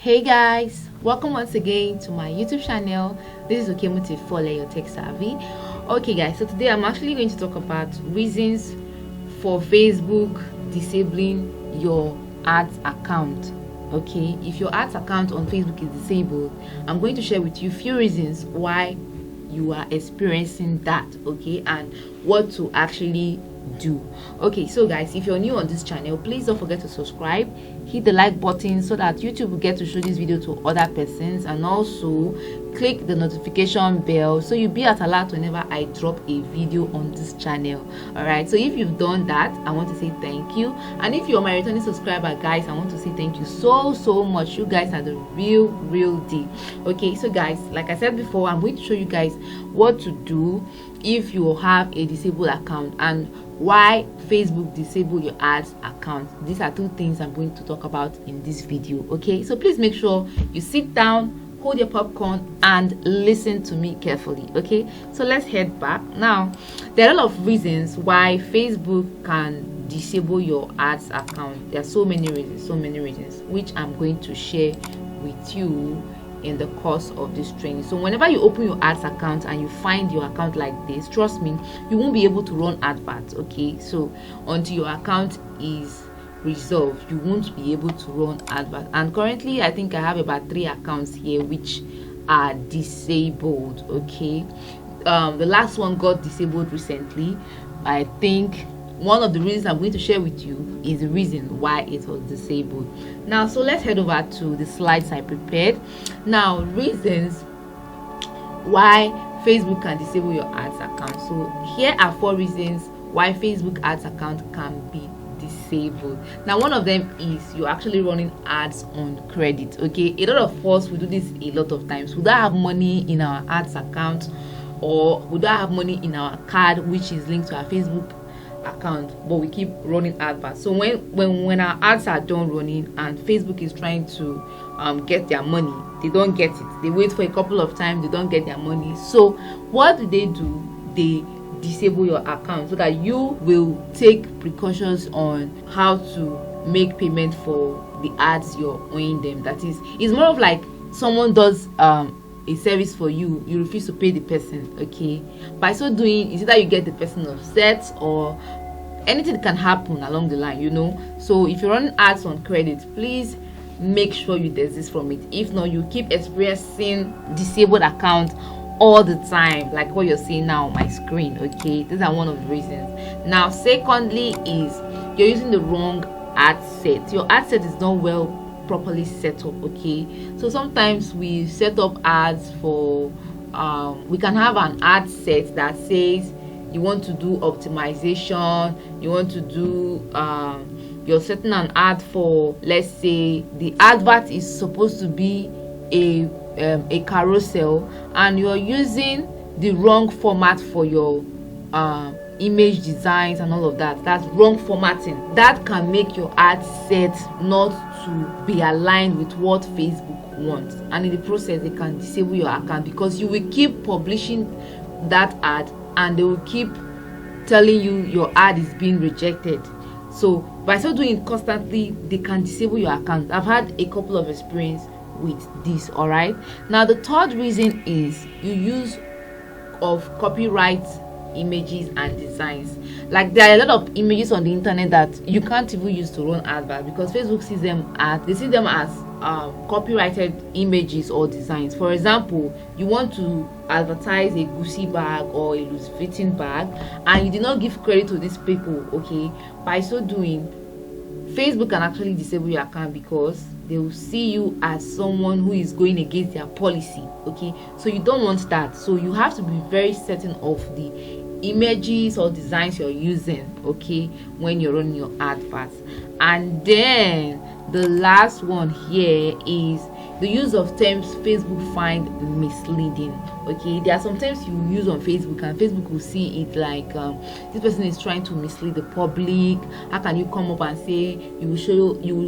Hey guys, welcome once again to my YouTube channel. This is Okemuti for Your Tech Savvy. Okay guys, so today I'm actually going to talk about reasons for Facebook disabling your ads account. Okay, if your ads account on Facebook is disabled, I'm going to share with you a few reasons why you are experiencing that, okay, and what to actually do. Okay, so guys, if you're new on this channel, please don't forget to subscribe, hit the like button so that YouTube will get to show this video to other persons, and also click the notification bell so you'll be at alert whenever I drop a video on this channel. All right, so if you've done that, I want to say thank you, and if you're my returning subscriber, guys, I want to say thank you so much. You guys are the real deal. Okay, so guys, like I said before, I'm going to show you guys what to do if you have a disabled account and why Facebook disable your ads account. These are two things I'm going to talk about in this video. Okay, so please make sure you sit down, hold your popcorn, and listen to me carefully. Okay, so let's head back. Now, there are a lot of reasons why Facebook can disable your ads account. There are so many reasons which I'm going to share with you in the course of this training. So whenever you open your ads account and you find your account like this, trust me, you won't be able to run adverts. Okay, so until your account is resolved, you won't be able to run adverts. And currently I think I have about 3 accounts here which are disabled. Okay, the last one got disabled recently. I think one of the reasons I'm going to share with you is the reason why it was disabled. Now, so let's head over to the slides I prepared. Now, reasons why Facebook can disable your ads account. So here are 4 reasons why Facebook ads account can be disabled. Now, one of them is you're actually running ads on credit. Okay, a lot of us will do this a lot of times. We don't have money in our ads account, or we don't have money in our card which is linked to our Facebook account, but we keep running adverts. So when our ads are done running and Facebook is trying to get their money, they don't get it. They wait for a couple of times, they don't get their money. So what do? They disable your account so that you will take precautions on how to make payment for the ads you're owing them. That is, it's more of like someone does a service for you, you refuse to pay the person. Okay, by so doing, is either you get the person upset or anything can happen along the line, you know. So if you're running ads on credit, please make sure you desist from it. If not, you keep experiencing disabled account all the time, like what you're seeing now on my screen. Okay, these are one of the reasons. Now, secondly is you're using the wrong ad set. Your ad set is not well properly set up. Okay, so sometimes we set up ads for we can have an ad set that says you want to do optimization, you want to do you're setting an ad for, let's say the advert is supposed to be a carousel, and you're using the wrong format for your image designs and all of that. That's wrong formatting. That can make your ad set not to be aligned with what Facebook wants, and in the process they can disable your account because you will keep publishing that ad and they will keep telling you your ad is being rejected. So by so doing constantly, they can disable your account. I've had a couple of experience with this. All right, now the third reason is you use of copyright images and designs. Like there are a lot of images on the internet that you can't even use to run adverts because Facebook sees them as copyrighted images or designs. For example, you want to advertise a Gucci bag or a Louis Vuitton bag and you did not give credit to these people. Okay, by so doing, Facebook can actually disable your account because they will see you as someone who is going against their policy. Okay, so you don't want that. So you have to be very certain of the images or designs you're using, okay, when you're running your adverts. And then the last one here is the use of terms Facebook find misleading. Okay, there are some terms you use on Facebook and Facebook will see it like this person is trying to mislead the public. How can you come up and say you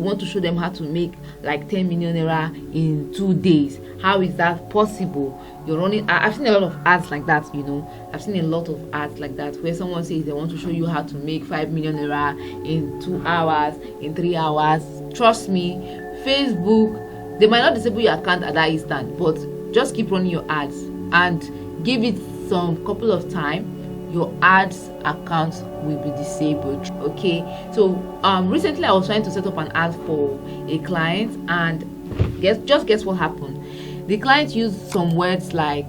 want to show them how to make like 10 million naira in 2 days? How is that possible? You're running, I've seen a lot of ads like that, you know. I've seen a lot of ads like that where someone says they want to show you how to make 5 million naira in 2 hours, in 3 hours. Trust me, Facebook They might not disable your account at that instant, but just keep running your ads and give it some couple of time. Your ads account will be disabled. Okay, so recently I was trying to set up an ad for a client, and guess what happened. The client used some words like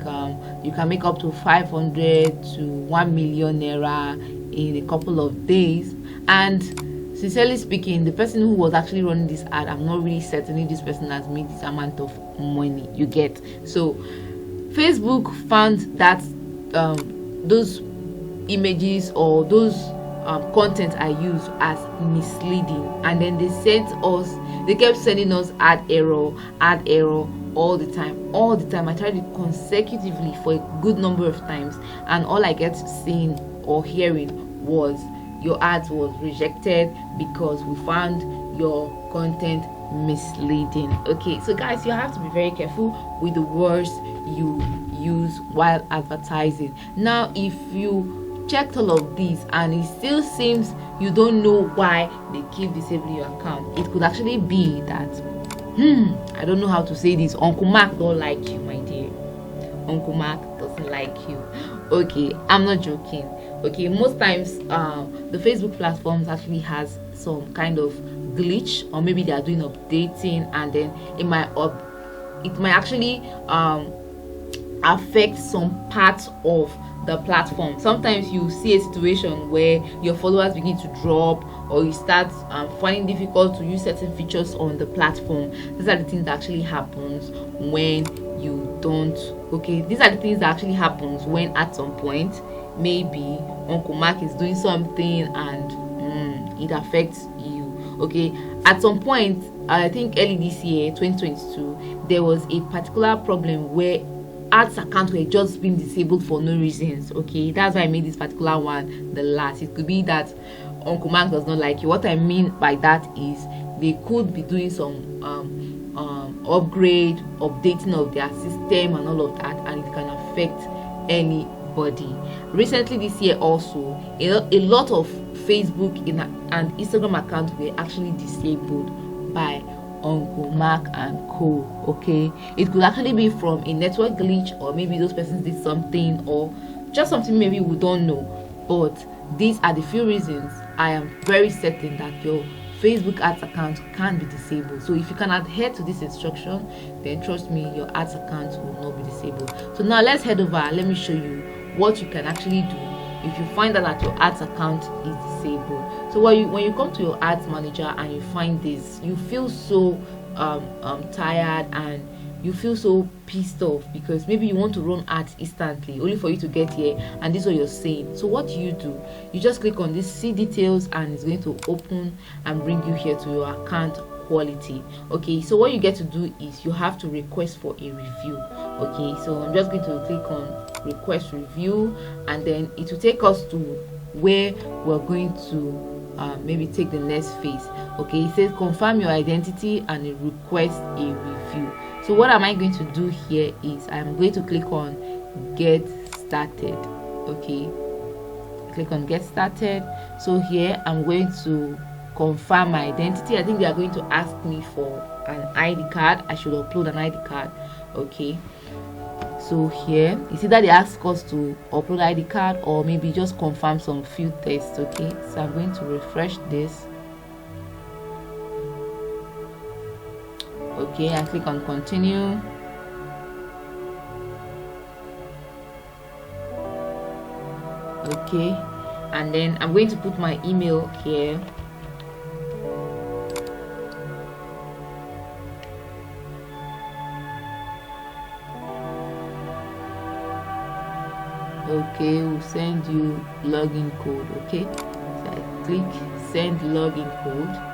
you can make up to 500 to 1 million naira in a couple of days, and sincerely speaking, the person who was actually running this ad, I'm not really certain if this person has made this amount of money, you get. So Facebook found that those images or those content I use as misleading, and then they kept sending us ad error all the time. I tried it consecutively for a good number of times, and all I get seeing or hearing was your ads was rejected because we found your content misleading. Okay, so guys, you have to be very careful with the words you use while advertising. Now, if you checked all of these and it still seems you don't know why they keep disabling your account, it could actually be that I don't know how to say this, Uncle Mark don't like you, my dear. Uncle Mark doesn't like you. Okay, I'm not joking. Okay, most times the Facebook platforms actually has some kind of glitch, or maybe they are doing updating, and then it might actually affect some parts of the platform. Sometimes you see a situation where your followers begin to drop, or you start finding difficult to use certain features on the platform. These are the things that actually happens when you don't. Okay, these are the things that actually happens when at some point maybe Uncle Mark is doing something and it affects you. Okay, at some point, I think early this year 2022, there was a particular problem where ads accounts were just being disabled for no reasons. Okay, that's why I made this particular one the last. It could be that Uncle Mark does not like you. What I mean by that is they could be doing some updating of their system and all of that, and it can affect anybody. Recently this year also, a lot of Facebook and Instagram accounts were actually disabled by Uncle Mark and Co. Okay, it could actually be from a network glitch, or maybe those persons did something, or just something maybe we don't know. But these are the few reasons I am very certain that your Facebook ads account can be disabled. So if you can adhere to this instruction, then trust me, your ads account will not be disabled. So now let's head over. Let me show you what you can actually do if you find out that your ads account is disabled. So when you come to your ads manager and you find this, you feel so tired, and you feel so pissed off because maybe you want to run ads instantly only for you to get here and this is what you're saying. So what do? You just click on this see details, and it's going to open and bring you here to your account quality. Okay, so what you get to do is you have to request for a review. Okay, so I'm just going to click on request review, and then it will take us to where we're going to maybe take the next phase. Okay, it says confirm your identity and request a review. So what am I going to do here is I'm going to click on get started. Okay, click on get started. So here I'm going to confirm my identity. I think they are going to ask me for an ID card. I should upload an ID card. Okay, so here you see that they ask us to upload ID card, or maybe just confirm some few tests. Okay, so I'm going to refresh this. Okay, I click on continue. Okay, and then I'm going to put my email here. Okay, we'll send you login code. Okay, so I click send login code.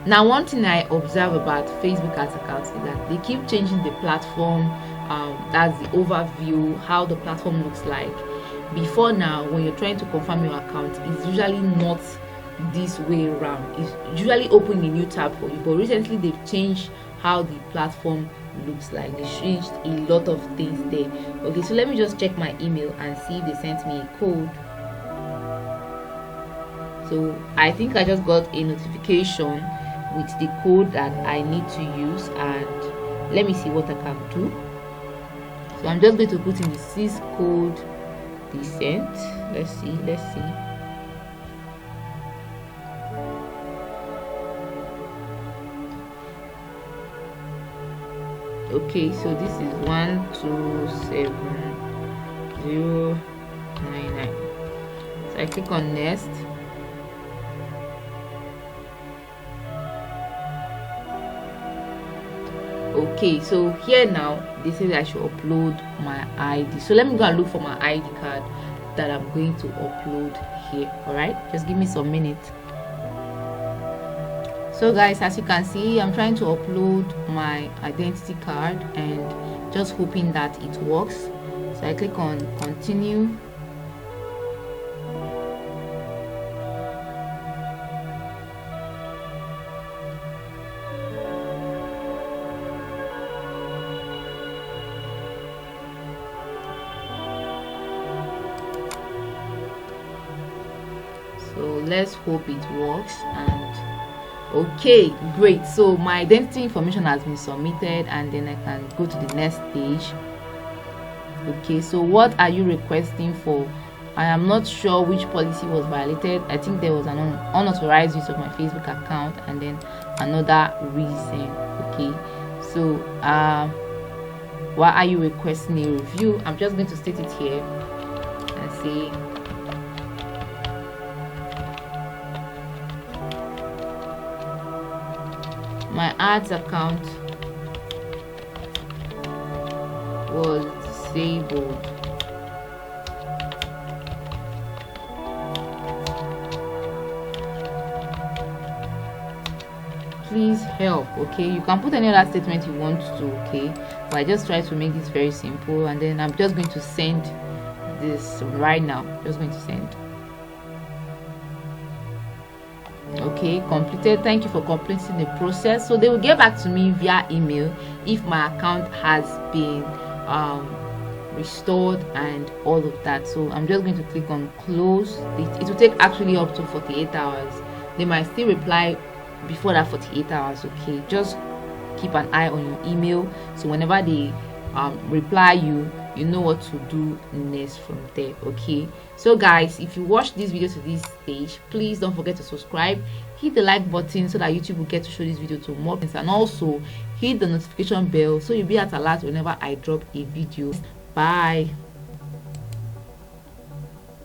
Now, one thing I observe about Facebook ads accounts is that they keep changing the platform. That's the overview, how the platform looks like. Before now, when you're trying to confirm your account, it's usually not this way around. It's usually opening a new tab for you, but recently they've changed how the platform looks like. They changed a lot of things there. Okay, so let me just check my email and see if they sent me a code. So I think I just got a notification with the code that I need to use, and let me see what I can do. So I'm just going to put in the sys code descent. Let's see. Okay, so this is 127,099. So I click on next. Okay, so here now they say that I should upload my ID. So let me go and look for my ID card that I'm going to upload here. All right, just give me some minutes. So guys, as you can see, I'm trying to upload my identity card and just hoping that it works. So I click on continue. So let's hope it works. And okay, great. So my identity information has been submitted, and then I can go to the next stage. Okay, so what are you requesting for? I am not sure which policy was violated. I think there was an unauthorized use of my Facebook account, and then another reason. Okay, so why are you requesting a review? I'm just going to state it here and say my ads account was disabled. Please help. Okay, you can put any other statement you want to, okay, but I just try to make this very simple, and then I'm just going to send this right now. Just going to send. Okay, completed. Thank you for completing the process. So they will get back to me via email if my account has been restored and all of that. So I'm just going to click on close. It will take actually up to 48 hours. They might still reply before that 48 hours. Okay, just keep an eye on your email, so whenever they reply you know what to do next from there. Okay, so guys, if you watch this video to this stage, please don't forget to subscribe, hit the like button so that YouTube will get to show this video to more friends, and also hit the notification bell so you'll be at alert whenever I drop a video. Bye.